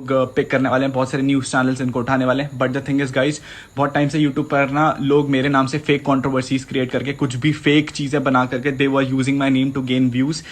Pick करने वाले हैं, बहुत सारे न्यूज़ चैनल्स इनको उठाने वाले हैं। But the thing is guys, बहुत टाइम से यूट्यूब पर ना लोग मेरे नाम से फेक कंट्रोवर्सीज क्रिएट करके कुछ भी फेक चीज़ें बना करके they were using my name to gain views.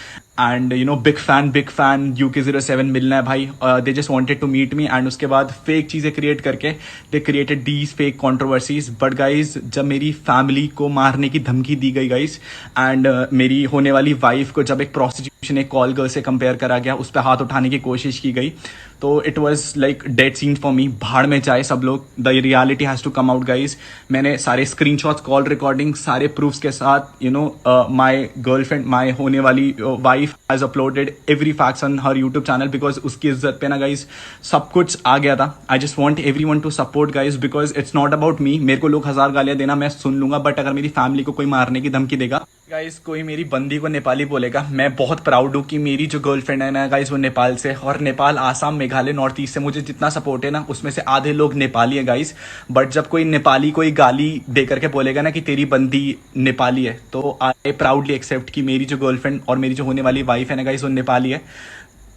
And you know, big fan UK07 मिलना है भाई। They just wanted to meet me and उसके बाद फेक चीज़ें क्रिएट करके they created these fake controversies. But guys, जब मेरी फैमिली को मारने की धमकी दी गई गाइज, एंड मेरी होने वाली वाइफ को जब एक प्रोस्टिट्यूशन एक कॉल गर्ल से कंपेयर करा गया, उस पर हाथ उठाने की कोशिश की गई, तो it was like dead scene for me. भाड़ में जाए सब लोग, the reality has to come out guys. मैंने सारे स्क्रीनशॉट्स, कॉल रिकॉर्डिंग, सारे प्रूफ्स के साथ, you know, my girlfriend, my होने वाली wife has uploaded every facts on her YouTube channel, because उसकी इज्जत पे ना गाइज सब कुछ आ गया था। I just want every one two support guys, because it's not about me. मेरे को लोग 1000 गालियाँ देना मैं सुन लूंगा, बट अगर मेरी फैमिली को कोई मारने की धमकी देगा गाइज, कोई मेरी बंदी को नेपाली बोलेगा, मैं बहुत प्राउड हूँ कि मेरी जो गर्लफ्रेंड है ना गाइज वो नेपाल से, और नेपाल, आसाम, मेघालय, नॉर्थ ईस्ट से मुझे जितना सपोर्ट है ना, उसमें से आधे लोग नेपाली है गाइज। बट जब कोई नेपाली कोई गाली दे करके बोलेगा ना कि तेरी बंदी नेपाली है, तो आई प्राउडली एक्सेप्ट कि मेरी जो गर्लफ्रेंड और मेरी जो होने वाली वाइफ है ना गाइज वो नेपाली है।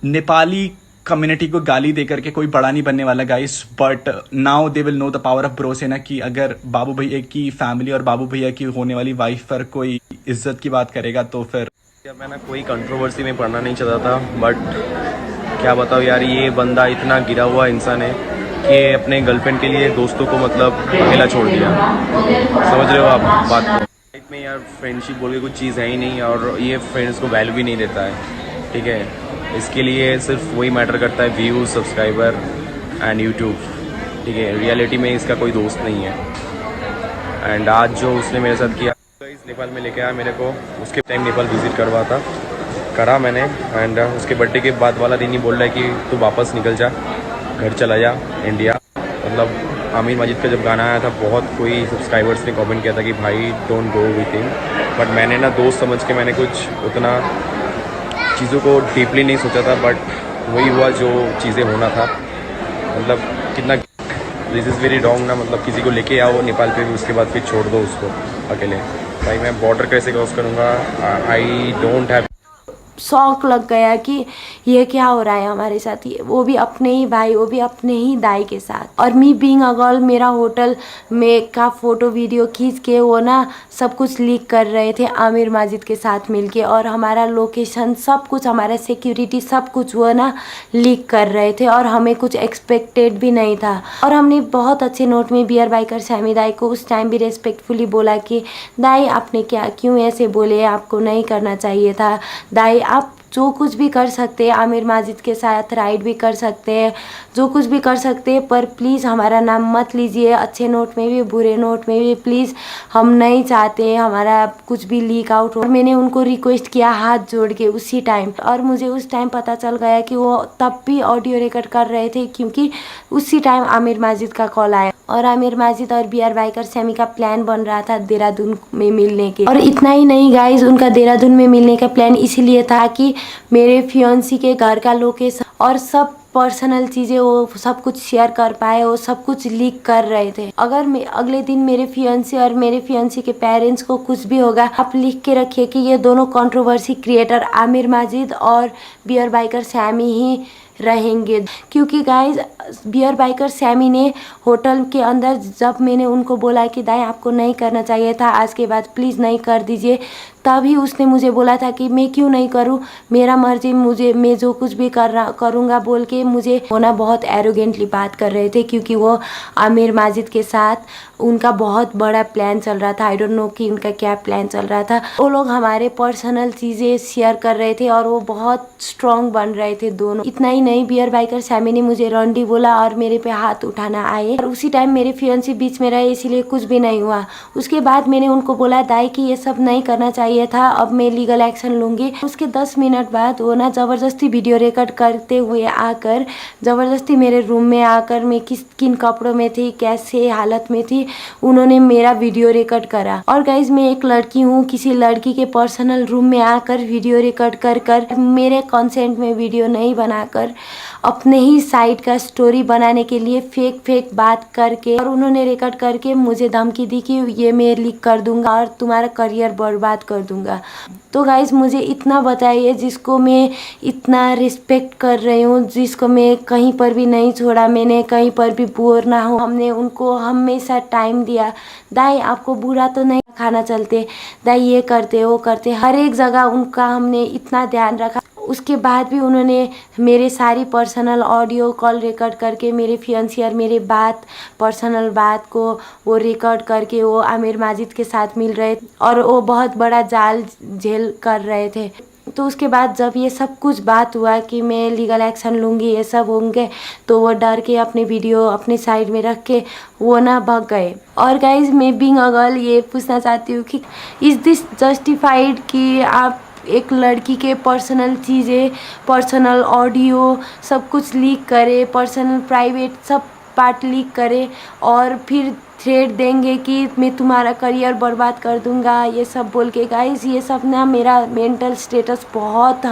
नेपाली कम्युनिटी को गाली दे करके कोई बड़ा नहीं बनने वाला guys, but now they will know the power of bro से ना, कि अगर बाबू भैया की फैमिली और बाबू भैया की होने वाली वाइफ पर कोई इज्जत की बात करेगा तो फिर। यार मैं ना कोई कंट्रोवर्सी में पढ़ना नहीं चाहता था, बट क्या बताओ यार, ये बंदा इतना गिरा हुआ इंसान है कि अपने गर्लफ्रेंड के लिए दोस्तों को मतलब अकेला छोड़ दिया। समझ रहे हो आप बात को? लाइफ में यार फ्रेंडशिप बोल के कुछ चीज़ है ही नहीं, और ये फ्रेंड्स को वैल्यू भी नहीं देता है, ठीक है। इसके लिए सिर्फ वही मैटर करता है, व्यूज़, सब्सक्राइबर एंड यूट्यूब, ठीक है। रियलिटी में इसका कोई दोस्त नहीं है। एंड आज जो उसने मेरे साथ किया, तो इस नेपाल में लेके आया मेरे को, उसके टाइम नेपाल विजिट करा मैंने। एंड उसके बर्थडे के बाद वाला दिन ही बोल रहा है कि तू वापस निकल जा, घर चला जा इंडिया। मतलब आमिर माजिद का जब गाना आया था, बहुत कोई सब्सक्राइबर्स ने कमेंट किया था कि भाई don't go with him, but मैंने ना दोस्त समझ के मैंने कुछ उतना चीज़ों को डीपली नहीं सोचा था, बट वही हुआ जो चीज़ें होना था। मतलब कितना दिस इज़ वेरी रॉन्ग ना, मतलब किसी को लेके आओ नेपाल पे भी, उसके बाद फिर छोड़ दो उसको अकेले। भाई मैं बॉर्डर कैसे क्रॉस करूँगा? I don't have. शौक लग गया कि ये क्या हो रहा है हमारे साथ, ये वो भी अपने ही भाई, वो भी अपने ही दाई के साथ। और मी बीइंग अ गर्ल, मेरा होटल में का फोटो वीडियो खींच के वो ना सब कुछ लीक कर रहे थे आमिर माजिद के साथ मिलके, और हमारा लोकेशन सब कुछ, हमारा सिक्योरिटी सब कुछ वो ना लीक कर रहे थे, और हमें कुछ एक्सपेक्टेड भी नहीं था। और हमने बहुत अच्छे नोट में बियर बाइकर सैमी दाई को उस टाइम भी रेस्पेक्टफुली बोला कि दाई आपने क्यों ऐसे बोले, आपको नहीं करना चाहिए था दाई, आप जो कुछ भी कर सकते हैं, आमिर माजिद के साथ राइड भी कर सकते हैं, जो कुछ भी कर सकते हैं, पर प्लीज़ हमारा नाम मत लीजिए, अच्छे नोट में भी बुरे नोट में भी, प्लीज़ हम नहीं चाहते हमारा कुछ भी लीक आउट हो। मैंने उनको रिक्वेस्ट किया हाथ जोड़ के उसी टाइम, और मुझे उस टाइम पता चल गया कि वो तब भी ऑडियो रिकॉर्ड कर रहे थे, क्योंकि उसी टाइम आमिर माजिद का कॉल आया, और आमिर माजिद और बियर बाइकर सैमी का प्लान बन रहा था देहरादून में मिलने के। और इतना ही नहीं गाइज, उनका देहरादून में मिलने का प्लान इसीलिए था कि मेरे फियोन्सी के घर का लोकेशन और सब पर्सनल चीज़ें वो सब कुछ शेयर कर पाए, वो सब कुछ लीक कर रहे थे। अगर अगले दिन मेरे फियोन्सी और मेरे फियोन्सी के पेरेंट्स को कुछ भी होगा, आप लिख के रखिए कि ये दोनों कंट्रोवर्सी क्रिएटर आमिर माजिद और बियर बाइकर सैमी ही रहेंगे। क्योंकि गाइज बियर बाइकर सैमी ने होटल के अंदर, जब मैंने उनको बोला कि दाई आपको नहीं करना चाहिए था, आज के बाद प्लीज़ नहीं कर दीजिए, तभी उसने मुझे बोला था कि मैं क्यों नहीं करूं, मेरा मर्जी, मैं जो कुछ भी करूंगा बोल के मुझे होना बहुत एरोगेंटली बात कर रहे थे, क्योंकि वो आमिर माजिद के साथ उनका बहुत बड़ा प्लान चल रहा था। आई डोंट नो कि उनका क्या प्लान चल रहा था। वो लोग हमारे पर्सनल चीज़ें शेयर कर रहे थे, और वो बहुत स्ट्रॉन्ग बन रहे थे दोनों। इतना ही नहीं, बियर बाइकर सैमी ने मुझे रंडी बोला और मेरे पे हाथ उठाना आए, और उसी टाइम मेरे फियोन्सी बीच में रहे, इसीलिए कुछ भी नहीं हुआ। उसके बाद मैंने उनको बोला दाई कि ये सब नहीं करना चाहिए था, अब मैं लीगल एक्शन लूंगी। उसके 10 मिनट बाद वो ना ज़बरदस्ती वीडियो रिकॉर्ड करते हुए आकर, ज़बरदस्ती मेरे रूम में आकर, मैं किन कपड़ों में थी, कैसे हालत में थी, उन्होंने मेरा वीडियो रिकॉर्ड करा। और गाइज मैं एक लड़की हूँ, किसी लड़की के पर्सनल रूम में आकर वीडियो रिकॉर्ड कर मेरे कंसेंट में वीडियो नहीं बनाकर अपने ही साइट का स्टोरी बनाने के लिए फेक बात करके, और उन्होंने रिकॉर्ड करके मुझे धमकी दी कि ये मैं लीक कर दूंगा और तुम्हारा करियर बर्बाद करूँ। कर दूंगा। तो गाइज़ मुझे इतना बताइए, जिसको मैं इतना रिस्पेक्ट कर रही हूँ, जिसको मैं कहीं पर भी नहीं छोड़ा, मैंने कहीं पर भी बोर ना हो, हमने उनको हमेशा टाइम दिया। दाई आपको बुरा तो नहीं खाना चलते, दाई ये करते वो करते, हर एक जगह उनका हमने इतना ध्यान रखा। उसके बाद भी उन्होंने मेरे सारी पर्सनल ऑडियो कॉल रिकॉर्ड करके मेरे फियांसी और मेरे पर्सनल बात को वो रिकॉर्ड करके वो आमिर माजिद के साथ मिल रहे और वो बहुत बड़ा जाल झेल कर रहे थे। तो उसके बाद जब ये सब कुछ बात हुआ कि मैं लीगल एक्शन लूँगी, ये सब होंगे, तो वो डर के अपने वीडियो अपने साइड में रख के वो ना भाग गए। और गाइज मैं बीइंग अ गर्ल ये पूछना चाहती हूँ कि इज़ दिस जस्टिफाइड कि आप एक लड़की के पर्सनल चीज़ें, पर्सनल ऑडियो सब कुछ लीक करे, पर्सनल प्राइवेट सब पार्ट लीक करे और फिर थ्रेट देंगे कि मैं तुम्हारा करियर बर्बाद कर दूंगा, ये सब बोल के। गाइस ये सब ना मेरा मेंटल स्टेटस बहुत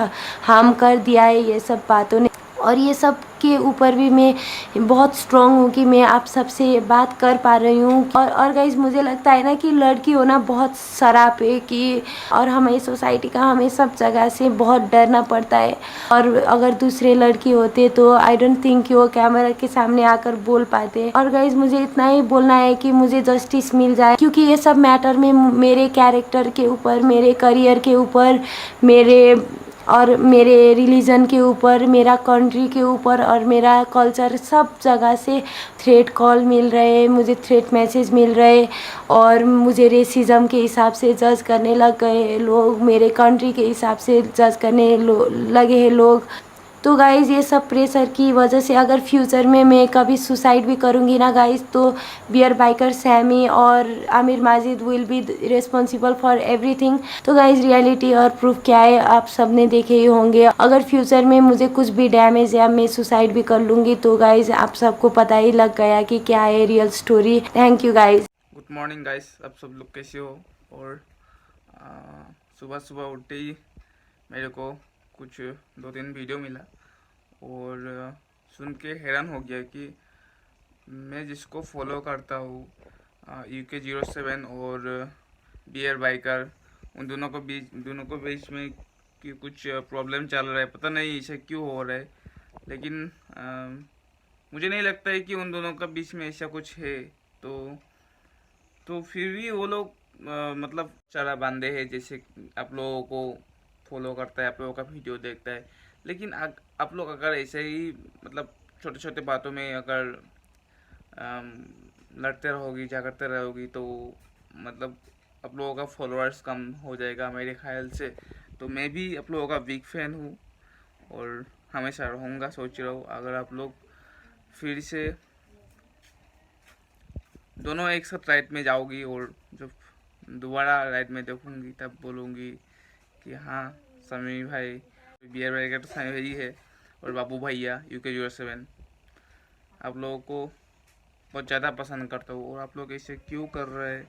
हार्म कर दिया है ये सब बातों ने। और ये सब के ऊपर भी मैं बहुत स्ट्रॉन्ग हूँ कि मैं आप सबसे बात कर पा रही हूँ। और गाइस मुझे लगता है ना कि लड़की होना बहुत शराब है कि, और हमें सोसाइटी का हमें सब जगह से बहुत डरना पड़ता है। और अगर दूसरे लड़की होते तो आई डोंट थिंक कि वो कैमरा के सामने आकर बोल पाते। और गाइस मुझे इतना ही बोलना है कि मुझे जस्टिस मिल जाए, क्योंकि ये सब मैटर में मेरे कैरेक्टर के ऊपर, मेरे करियर के ऊपर, मेरे रिलीजन के ऊपर, मेरा कंट्री के ऊपर और मेरा कल्चर, सब जगह से थ्रेट कॉल मिल रहे, मुझे थ्रेट मैसेज मिल रहे और मुझे रेसिज्म के हिसाब से जज करने लग गए लोग, मेरे कंट्री के हिसाब से जज करने लगे हैं लोग। तो गाइज़ ये सब प्रेशर की वजह से अगर फ्यूचर में मैं कभी सुसाइड भी करूँगी ना गाइज़, तो बियर बाइकर सैमी और Aamir Majid will be responsible for everything. तो गाइज़ रियलिटी और प्रूफ क्या है आप सब ने देखे ही होंगे। अगर फ्यूचर में मुझे कुछ भी डैमेज या मैं सुसाइड भी कर लूँगी तो गाइज़ आप सबको पता ही लग गया कि क्या है real story. Thank you guys. Good morning guys, आप सब लोग कैसे हो। और सुबह सुबह उठते ही मेरे को कुछ 2-3 वीडियो मिला और सुन के हैरान हो गया कि मैं जिसको फॉलो करता हूँ UK07 और बियर बाइकर, उन दोनों को बीच में कि कुछ प्रॉब्लम चल रहा है, पता नहीं ऐसा क्यों हो रहा है। लेकिन मुझे नहीं लगता है कि उन दोनों का बीच में ऐसा कुछ है। तो फिर भी वो लोग मतलब चारा बांधे हैं, जैसे आप लोगों को फॉलो करता है, आप लोगों का वीडियो देखता है। लेकिन आप लोग अगर ऐसे ही मतलब छोटे छोटे बातों में अगर लड़ते रहोगी, झगड़ते रहोगी, तो मतलब आप लोगों का फॉलोअर्स कम हो जाएगा मेरे ख्याल से। तो मैं भी आप लोगों का बिग फैन हूँ और हमेशा रहूँगा। सोच रहा हूँ अगर आप लोग फिर से दोनों एक साथ राइड में जाओगी और जब दोबारा राइड में देखूंगी तब बोलूँगी कि हाँ समी भाई, बियर भाई का तो समी भाई है, और बाबू भैया UK07, आप लोगों को बहुत ज़्यादा पसंद करता हूँ और आप लोग ऐसे क्यों कर रहे हैं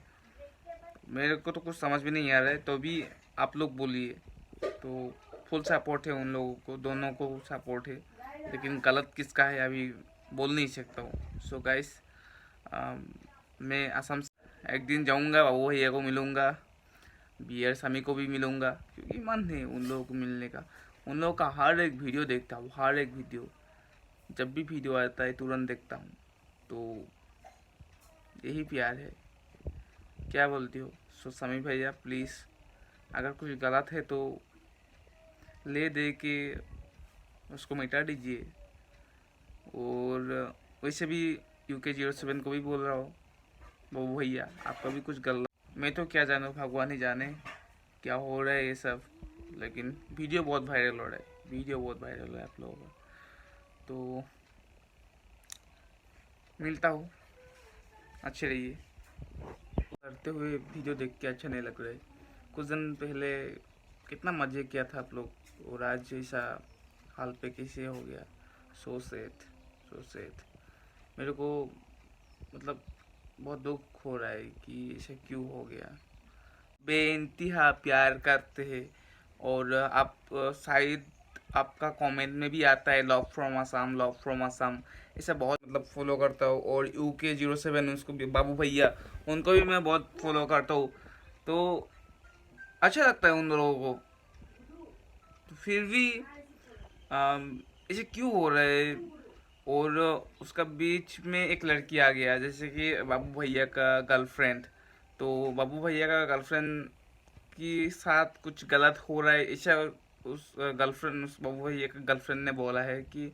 मेरे को तो कुछ समझ भी नहीं आ रहा है। तो भी आप लोग बोलिए, तो फुल सपोर्ट है उन लोगों को, दोनों को सपोर्ट है, लेकिन गलत किसका है अभी बोल नहीं सकता हूँ। सो गाइस मैं असम से एक दिन जाऊंगा, बाबू भैया को मिलूंगा, बियर समी को भी मिलूंगा, क्योंकि मन है उन लोगों को मिलने का। उन लोगों का हर एक वीडियो देखता हूँ, हर एक वीडियो, जब भी वीडियो आता है तुरंत देखता हूँ। तो यही प्यार है, क्या बोलती हो। सो समी भैया प्लीज़, अगर कुछ गलत है तो ले दे के उसको मिटा दीजिए। और वैसे भी UK07 को भी बोल रहा हूँ, वो भैया आपका भी कुछ गलत, मैं तो क्या जानूँ, भगवान ही जाने क्या हो रहा है ये सब। लेकिन वीडियो बहुत वायरल हो रहा है, वीडियो बहुत वायरल हो रहा है आप लोगों का। तो मिलता हूँ, अच्छे रहिए। करते हुए वीडियो देख के अच्छा नहीं लग रहा है। कुछ दिन पहले कितना मज़े किया था आप लोग, और आज ऐसा हाल पे कैसे हो गया। सो सैड मेरे को मतलब बहुत दुख हो रहा है कि ऐसे क्यों हो गया। बेइंतहा प्यार करते हैं और आप शायद आपका कमेंट में भी आता है love from Assam, love from Assam, ऐसा बहुत मतलब फॉलो करता हूँ। और UK07 उसको भी, बाबू भैया उनको भी मैं बहुत फॉलो करता हूँ। तो अच्छा लगता है उन लोगों को, तो फिर भी ऐसे क्यों हो रहा है। और उसका बीच में एक लड़की आ गया, जैसे कि बाबू भैया का गर्लफ्रेंड, तो बाबू भैया का गर्लफ्रेंड के साथ कुछ गलत हो रहा है ऐसा उस गर्लफ्रेंड, उस बाबू भैया का गर्लफ्रेंड ने बोला है कि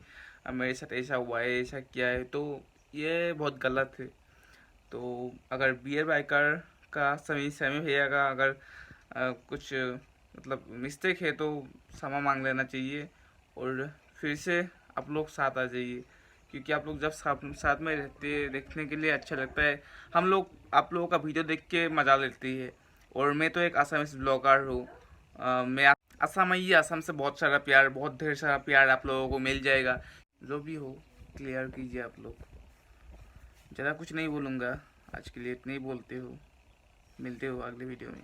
मेरे साथ ऐसा हुआ है, ऐसा किया है, तो ये बहुत गलत है। तो अगर बियर बाइकर का समी समी भैया का अगर कुछ मतलब मिस्टेक है तो क्षमा मांग लेना चाहिए, और फिर से आप लोग साथ आ जाइए, क्योंकि आप लोग जब साथ में रहते देखने के लिए अच्छा लगता है। हम लोग आप लोगों का वीडियो देख के मजा लेती है। और मैं तो एक आसामीज ब्लॉगर हूँ। मैं असम ही असम से बहुत सारा प्यार, बहुत ढेर सारा प्यार आप लोगों को मिल जाएगा। जो भी हो क्लियर कीजिए आप लोग। ज़्यादा कुछ नहीं बोलूँगा, आज के लिए इतना ही बोलते हो। मिलते हो अगले वीडियो में।